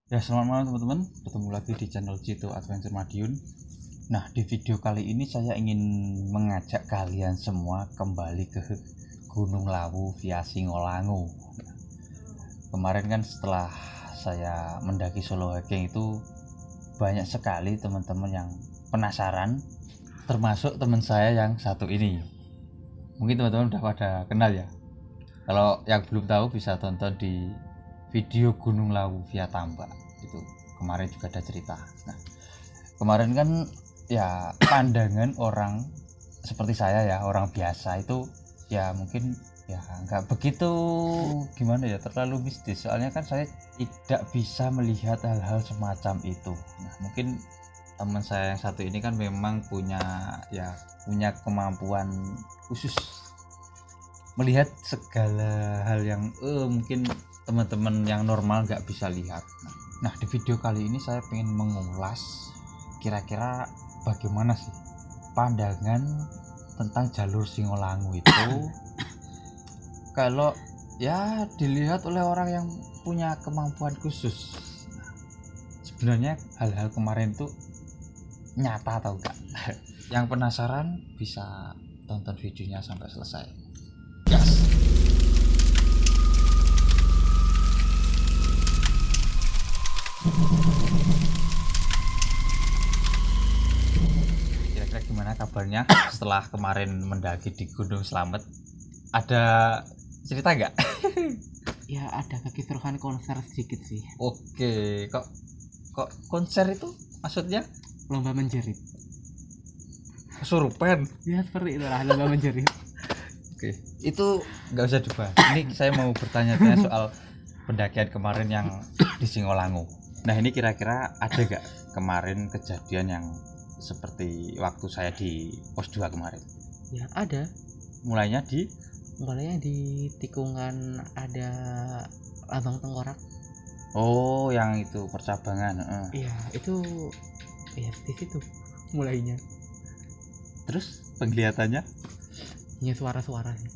Ya, selamat malam teman-teman. Ketemu lagi di channel Cito Adventure Madiun. Nah, di video kali ini saya ingin mengajak kalian semua kembali ke Gunung Lawu via Singolangu. Kemarin kan setelah saya mendaki solo hiking itu banyak sekali teman-teman yang penasaran, termasuk teman saya yang satu ini. Mungkin teman-teman udah pada kenal ya. Kalau yang belum tahu bisa tonton di video Gunung Lawu via Tambak. Itu kemarin juga ada cerita. Nah, kemarin kan ya pandangan orang seperti saya ya, orang biasa itu ya mungkin ya nggak begitu gimana ya, terlalu mistis. Soalnya kan saya tidak bisa melihat hal-hal semacam itu. Nah, mungkin teman saya yang satu ini kan memang punya kemampuan khusus melihat segala hal yang mungkin teman-teman yang normal nggak bisa lihat. Nah, di video kali ini saya ingin mengulas kira-kira bagaimana sih pandangan tentang jalur Singolangu itu kalau ya dilihat oleh orang yang punya kemampuan khusus. Sebenarnya hal-hal kemarin itu nyata atau enggak? Yang penasaran bisa tonton videonya sampai selesai. Gas. Kira-kira gimana kabarnya setelah kemarin mendaki di Gunung Slamet? Ada cerita nggak? Ya ada kekisruhan konser sedikit sih. Oke, kok konser itu maksudnya Lomba menjerit. kesurupan? Ya seperti itulah lomba menjerit. Oke, itu nggak usah dibahas. Ini saya mau bertanya-tanya soal pendakian kemarin yang di Singolangu. Nah, ini kira-kira ada nggak kemarin kejadian yang seperti waktu saya di pos 2 kemarin? Ya ada. Mulainya di Mulainya di tikungan ada lambang tengkorak. oh, yang itu percabangan. Iya itu ya di situ mulainya. Terus penglihatannya Hanya suara-suara sih.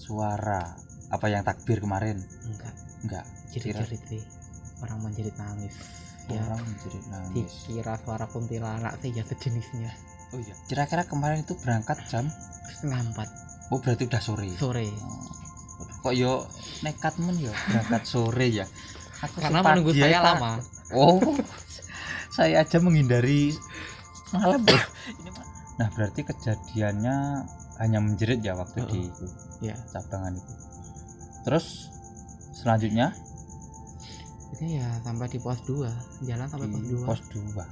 suara apa yang takbir kemarin? Enggak. Jerit-jerit sih. Orang menjerit nangis. Ya Orang menjerit nangis. dikira suara kuntilanak sih ya sejenisnya. Oh iya. Kira-kira kemarin itu berangkat jam 3:30 oh berarti udah sore. sore. Kok yo nekat men yo berangkat sore ya. Aku Karena menunggu saya lama. Oh. Saya aja menghindari malam loh. Nah, berarti kejadiannya hanya menjerit ya waktu di itu. Ya. Cabangan itu. Terus selanjutnya Itu ya sampai di pos 2, jalan sampai di pos 2. pos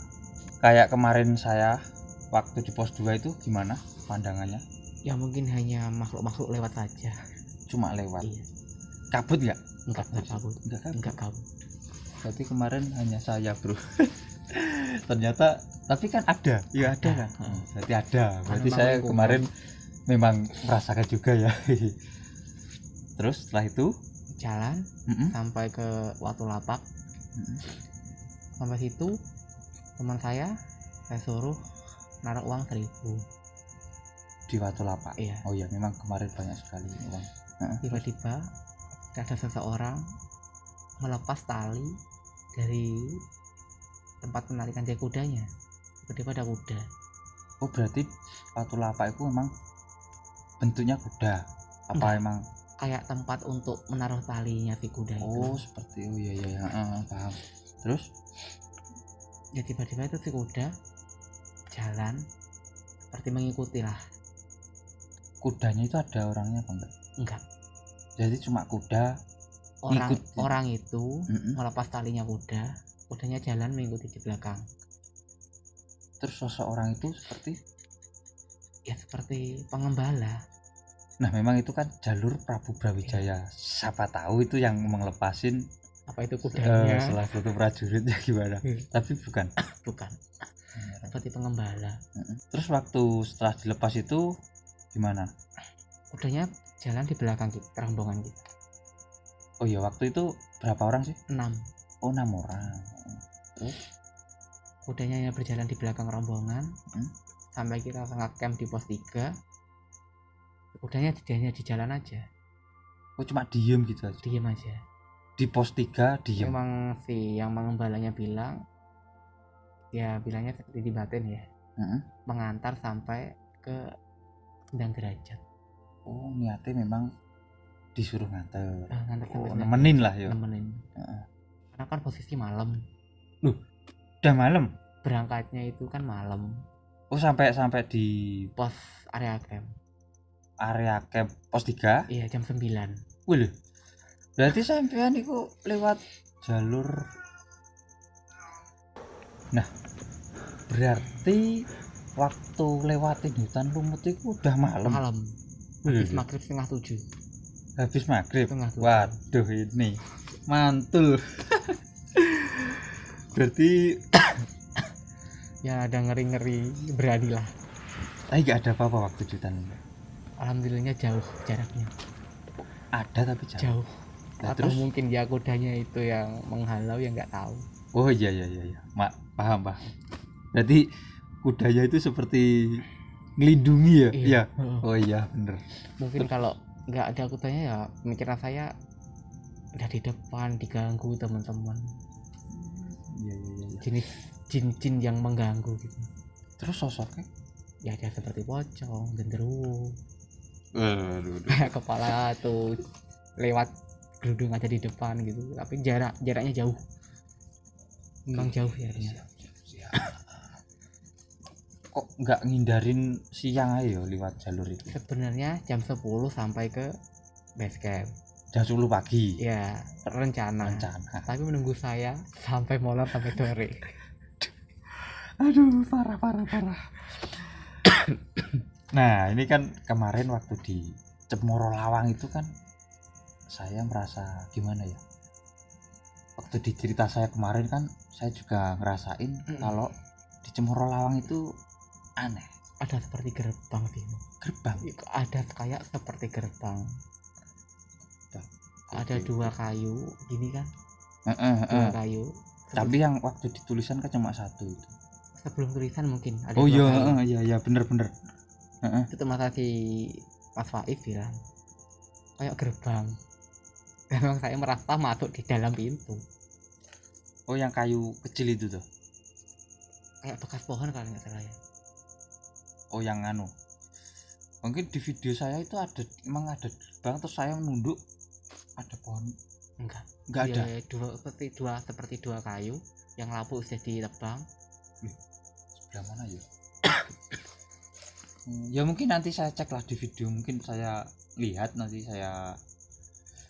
2. Kayak kemarin saya waktu di pos 2 itu gimana pandangannya? Ya mungkin hanya makhluk-makhluk lewat saja. Cuma lewat. Iya. Kabut nggak? Enggak kabut. Enggak kabut. Kabut. Berarti kemarin hanya saya, bro. Ternyata tapi kan ada. Ya ada kan. Berarti ada. Berarti saya kemarin memang merasakan juga ya. Terus setelah itu jalan sampai ke Watu Lapak. Sampai situ teman saya suruh naruh uang 1.000 di Watu Lapak. Iya. Oh iya, memang kemarin banyak sekali uang. Tiba-tiba ada seseorang melepas tali dari tempat penarikan dia kudanya. Tiba-tiba ada kuda. Oh, berarti Watu Lapak itu memang bentuknya kuda. Apa enggak, emang kayak tempat untuk menaruh talinya si kuda itu. Oh, seperti oh iya paham. Terus ya tiba-tiba itu si kuda jalan seperti mengikuti lah. Kudanya itu ada orangnya apa enggak? Jadi cuma kuda orang itu melepas talinya kudanya jalan mengikuti di belakang. Terus sosok orang itu seperti pengembala. Nah, memang itu kan jalur Prabu Brawijaya. Siapa tahu itu yang melepasin apa itu kudanya salah satu prajuritnya gimana. Tapi bukan seperti pengembala. Terus waktu setelah dilepas itu gimana? Kudanya jalan di belakang rombongan kita. Oh iya, waktu itu berapa orang sih? 6. Oh, 6 orang. Terus kudanya yang berjalan di belakang rombongan sampai kita nge-camp di pos 3. Kudanya di jalan aja. Oh, cuma diem gitu aja? Diem aja. Di pos 3 diem. Memang si yang pengembalanya bilang, ya bilangnya seperti di Baten ya, mengantar sampai ke Sendang Derajat. Oh, niatnya memang disuruh nganter. Ngantar sampai Sendang Nemenin Derajat. lah ya. Nemenin. Karena kan posisi malam. Loh, udah malam. Berangkatnya itu kan malam. Oh, sampai di pos area camp. Area camp pos 3? Iya, jam 9. Wih, berarti sampean itu lewat jalur. Nah, berarti waktu lewatin hutan lumut itu udah malam. Habis maghrib 6:30. Habis maghrib. 6:30. Waduh, ini mantul. Berarti ya ada ngeri-ngeri, beranilah. Tapi gak ada apa-apa waktu di hutan. Alhamdulillahnya jauh jaraknya. Ada tapi jauh. Nah, atau terus mungkin ya kudanya itu yang menghalau, ya nggak tahu. Oh iya. Paham. Berarti kudanya itu seperti ngelindungi ya? Iya. Oh iya, bener. Mungkin kalau nggak ada kudanya ya pemikiran saya udah di depan diganggu teman-teman. Iya. Jenis jin-jin yang mengganggu gitu. Terus sosoknya? Ya dia seperti pocong, genderuwo. Aduh. Kepala tuh lewat gerudung aja di depan gitu, tapi jaraknya jauh. Memang jauh ya. Kok nggak ngindarin siang aja lewat jalur itu? Sebenarnya jam 10 sampai ke base camp. Jam 10 pagi? Ya, rencana. Tapi menunggu saya sampai malam, sampai sore. Aduh, parah. Nah, ini kan kemarin waktu di Cemoro Lawang itu kan saya merasa gimana ya, waktu di cerita saya kemarin kan saya juga ngerasain kalau di Cemoro Lawang itu aneh. Ada seperti gerbang sih. Gerbang? Ada kayak seperti gerbang. Ada 2 kayu gini kan. 2 kayu. Tapi yang waktu ditulisan kan cuma 1 itu. Sebelum tulisan mungkin ada. Oh iya, bener. Itu masa si Mas Faif bilang kayak gerbang. Memang saya merasa masuk di dalam pintu. Oh, yang kayu kecil itu tuh? Kayak bekas pohon kalau nggak salah ya. Oh, yang anu. Mungkin di video saya itu emang ada gerbang, terus saya menunduk ada pohon. Enggak ada. Seperti dua kayu yang lampu sudah ditebang. Sebelah mana ya? Ya mungkin nanti saya cek lah di video, mungkin saya lihat, nanti saya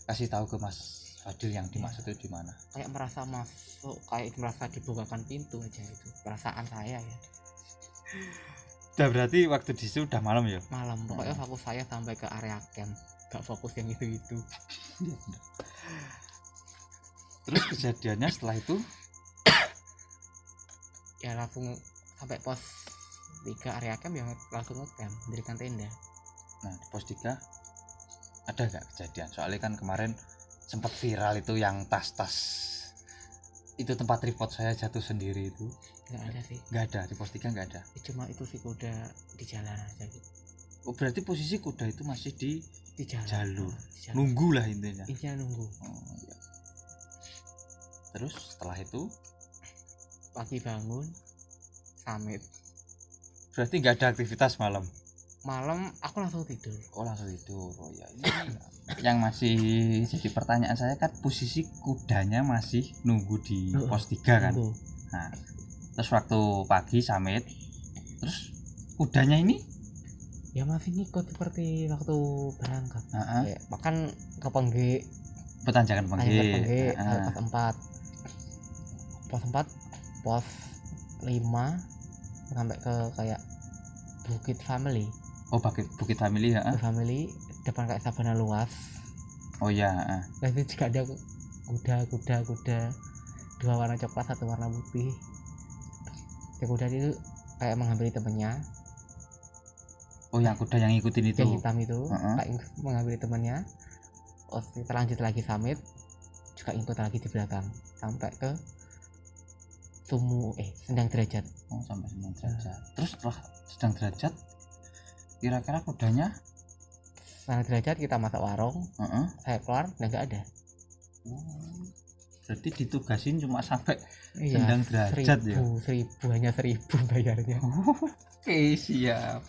kasih tahu ke Mas Fadil yang dimaksud itu di mana. Kayak merasa masuk, kayak merasa dibukakan pintu aja, itu perasaan saya ya. Udah, berarti waktu di situ udah malam ya? Malam, pokoknya fokus saya sampai ke area camp, gak fokus yang itu. Terus kejadiannya setelah itu ya langsung sampai pos 3 area camp, yang langsung ngecamp, mendirikan tenda. Nah, di pos 3 ada gak kejadian? Soalnya kan kemarin sempat viral itu yang tas-tas itu, tempat tripod saya jatuh sendiri itu. Nggak ada sih. Nggak ada, di pos 3 nggak ada. Cuma itu sih kuda di jalan aja gitu. Oh, berarti posisi kuda itu masih di jalan. Jalur. Nunggu lah intinya. Nunggu. Oh, iya. Terus setelah itu pagi bangun summit. Berarti nggak ada aktivitas malam? Malam aku langsung tidur. Oh, langsung tidur. Oh ya, ini yang masih jadi pertanyaan saya kan, posisi kudanya masih nunggu di pos 3 kan? Nah, terus waktu pagi summit, terus kudanya ini ya masih ngikut seperti waktu berangkat. Ya, bahkan ke Pengge, Petanjakan Pengge, pos 4, pos 5 sampai ke kayak Bukit Family. Oh, Bukit Family ya. Bukit Family depan kayak sabana luas. Oh ya. Nah, itu juga ada kuda 2 warna coklat, 1 warna putih. Kuda itu kayak menghampiri temannya. Oh, yang kuda yang ngikutin itu, yang hitam itu, kayak menghampiri temannya. Oh, kita lanjut lagi summit, juga ikut lagi di belakang sampai ke Sendang Derajat. Oh, sampai Sendang Derajat. Terus setelah Sendang Derajat, kira-kira kudanya? Sendang Derajat kita masak warung, saya keluar dan nggak ada. Jadi ditugasin cuma sampai iya, sendang derajat ya. 1000 hanya 1000 bayarnya. Oke, siap.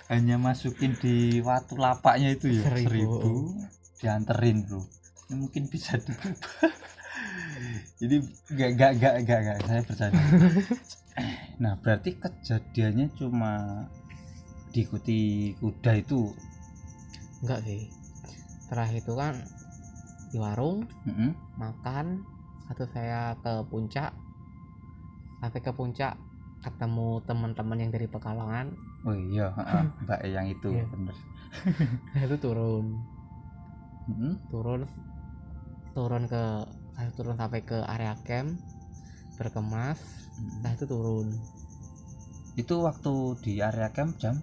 Hanya masukin di waktu lapaknya itu ya 1000 dianterin bro. Ini mungkin bisa dicoba. Jadi enggak saya bercanda. Nah berarti kejadiannya cuma diikuti kuda itu? Enggak sih, setelah itu kan di warung makan, satu saya ke puncak, sampai ke puncak ketemu teman-teman yang dari Pekalongan. Oh iya, Mbak yang itu iya. Bener. Itu turun sampai ke area camp berkemas. Nah itu turun. Itu waktu di area camp jam?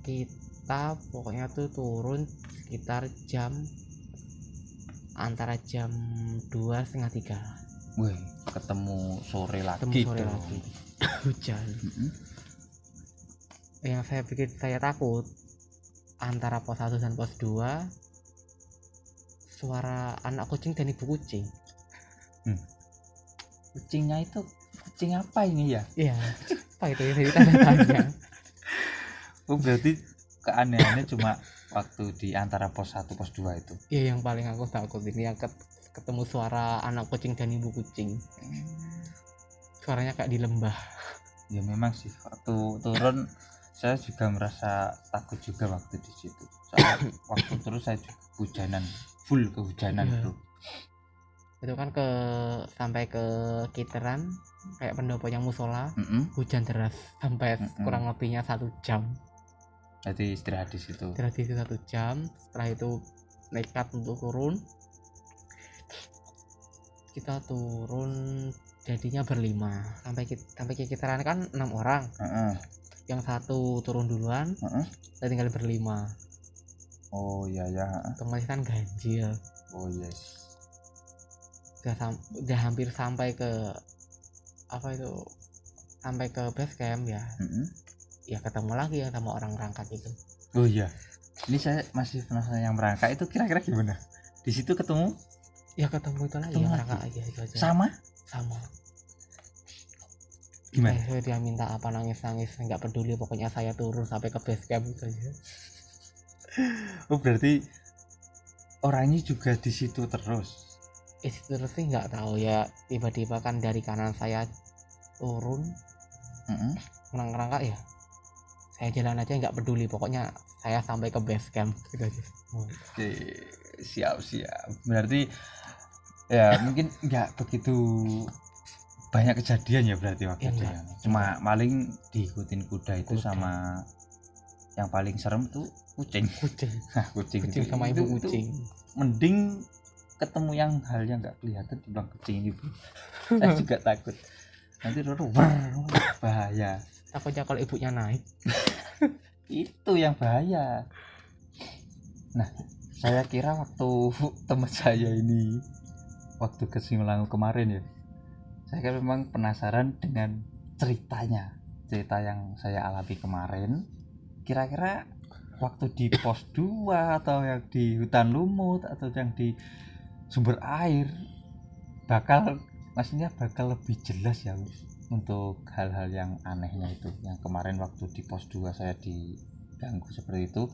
Kita pokoknya tuh turun sekitar antara jam 2:30, 3. Wih, ketemu sore lagi. Hujan. Yang saya pikir saya takut antara pos 1 dan pos 2, suara anak kucing dan ibu kucing. Kucingnya itu kucing apa ini ya? Iya, apa itu ya, tanya. Oh berarti keanehannya cuma waktu di antara pos 1 pos 2 itu. Iya, yang paling aku takut ini yang ketemu suara anak kucing dan ibu kucing. Suaranya kayak di lembah. Ya memang sih waktu turun saya juga merasa takut juga waktu di situ. Soalnya waktu terus saya juga full kehujanan bro. Itu kan sampai ke Kiteran kayak pendoponya musola. Hujan deras sampai kurang lebihnya 1 jam. Jadi istirahat di situ 1 jam. Setelah itu nekat untuk turun. Kita turun jadinya berlima sampai ke Kiteran kan 6 orang. Yang 1 turun duluan, kita tinggal berlima. Oh iya ya. Otomatis kan ganjil. Oh yes. Udah hampir sampai ke sampai ke base camp ya. Ya ketemu lagi ya sama orang merangkak itu. Oh iya. Ini saya masih penasaran yang merangkak itu kira-kira gimana? Di situ ketemu? Ya ketemu itu lagi, merangkak aja itu aja. Sama. Gimana? Dia minta apa, nangis nggak peduli, pokoknya saya turun sampai ke base camp itu aja. Oh berarti orangnya juga di situ terus? Terus sih nggak tahu ya, tiba-tiba kan dari kanan saya turun ngerangkak ya, saya jalan aja nggak peduli, pokoknya saya sampai ke base camp gitu aja. Oke, siap. Berarti ya mungkin nggak begitu banyak kejadian ya berarti waktu itu ya. Cuma paling diikutin kuda itu sama yang paling serem tuh kucing. Nah, kucing sama ibu kucing. Mending ketemu yang hal yang nggak kelihatan dibilang kucing ini bro. Saya juga takut nanti bahaya. Takutnya kalau ibunya naik. Itu yang bahaya. Nah saya kira waktu teman saya ini waktu ke Sinulangu kemarin ya, saya kan memang penasaran dengan cerita yang saya alami kemarin. Kira-kira waktu di pos 2 atau yang di hutan lumut atau yang di sumber air bakal lebih jelas ya untuk hal-hal yang anehnya itu. Yang kemarin waktu di pos 2 saya diganggu seperti itu,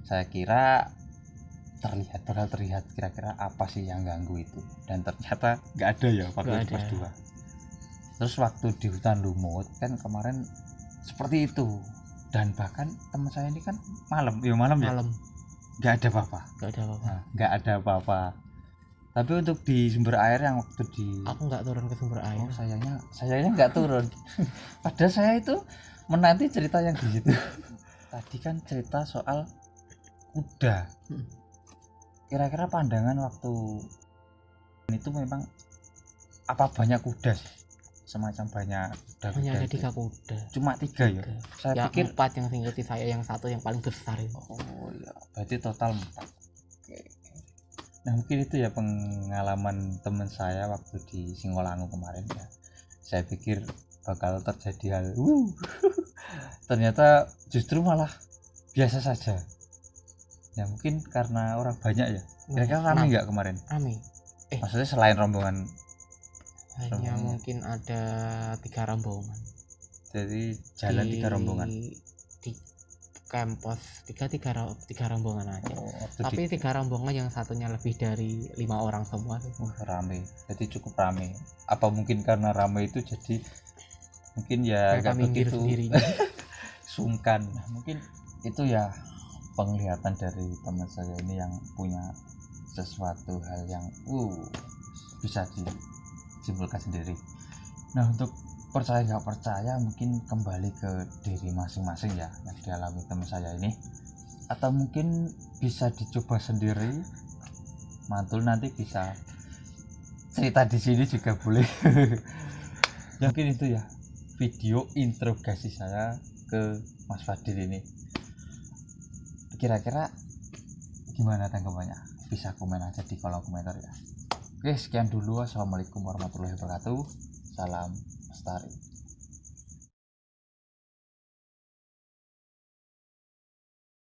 saya kira terlihat kira-kira apa sih yang ganggu itu, dan ternyata nggak ada ya waktu di pos 2. Terus waktu di hutan lumut kan kemarin seperti itu, dan bahkan teman saya ini kan malam nggak ada apa-apa. Tapi untuk di sumber air yang waktu aku nggak turun ke sumber air. Sayangnya nggak turun. Padahal saya itu menanti cerita yang di situ. Tadi kan cerita soal kuda. Kira-kira pandangan waktu itu memang apa banyak kuda sih? Semacam banyak kuda. Hanya ada 3 kuda. Cuma 3 ya? Saya pikir 4 yang tinggal di saya, yang 1 yang paling besar itu. Oh ya, berarti total 4. Oke. Nah mungkin itu ya pengalaman teman saya waktu di Sinulangu kemarin ya. Saya pikir bakal terjadi hal ternyata justru malah biasa saja. Ya mungkin karena orang banyak ya. Kira-kira rame nggak kemarin? Rame. Maksudnya selain rombongan? Hanya mungkin ada 3 rombongan. Jadi jalan 3 rombongan. Di kampus tiga rombongan aja. Tapi 3 rombongan yang satunya lebih dari 5 orang semua. Rame. Jadi cukup rame. Apa mungkin karena rame itu jadi mungkin ya agak begitu sungkan. Nah, mungkin itu ya penglihatan dari teman saya ini yang punya sesuatu hal yang bisa disimpulkan sendiri. Nah, untuk percaya nggak percaya mungkin kembali ke diri masing-masing ya yang dialami teman saya ini, atau mungkin bisa dicoba sendiri. Mantul nanti bisa cerita di sini juga boleh. Ya, mungkin itu ya video interogasi saya ke Mas Fadil ini. Kira-kira gimana tanggapannya? Bisa komen aja di kolom komentar ya. Oke, sekian dulu. Assalamualaikum warahmatullahi wabarakatuh. Salam lestari.